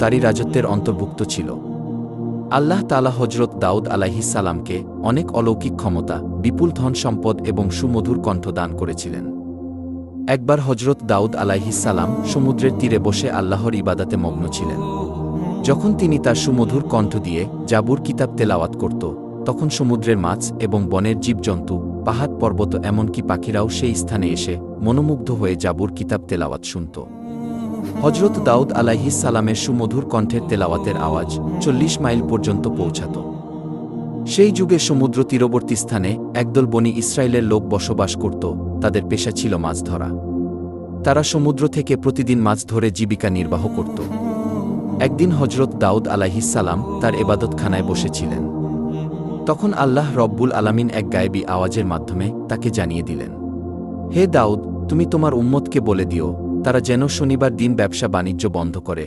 তারই রাজত্বের অন্তর্ভুক্ত ছিল। আল্লাহ তাআলা হজরত দাউদ আলাইহিস সালামকে অনেক অলৌকিক ক্ষমতা, বিপুল ধন সম্পদ এবং সুমধুর কণ্ঠ দান করেছিলেন। একবার হজরত দাউদ আলাইহিস সালাম সমুদ্রের তীরে বসে আল্লাহর ইবাদাতে মগ্ন ছিলেন। যখন তিনি তার সুমধুর কণ্ঠ দিয়ে জাবুর কিতাব তেলাওয়াত করত, তখন সমুদ্রের মাছ এবং বনের জীবজন্তু, পাহাড় পর্বত এমনকি পাখিরাও সেই স্থানে এসে মনোমুগ্ধ হয়ে জাবুর কিতাব তেলাওয়াত শুনত। হজরত দাউদ আলাইহিস সালামের সুমধুর কণ্ঠের তেলাওয়াতের আওয়াজ ৪০ মাইল পর্যন্ত পৌঁছাত। সেই যুগে সমুদ্র তীরবর্তী স্থানে একদল বনি ইসরায়েলের লোক বসবাস করত, তাদের পেশা ছিল মাছ ধরা। তারা সমুদ্র থেকে প্রতিদিন মাছ ধরে জীবিকা নির্বাহ করত। একদিন হজরত দাউদ আলাইহিস সালাম তার এবাদতখানায় বসেছিলেন। তখন আল্লাহ রব্বুল আলামিন এক গায়েবী আওয়াজের মাধ্যমে তাকে জানিয়ে দিলেন, হে দাউদ, তুমি তোমার উম্মতকে বলে দিও, তারা যেন শনিবার দিন ব্যবসা বাণিজ্য বন্ধ করে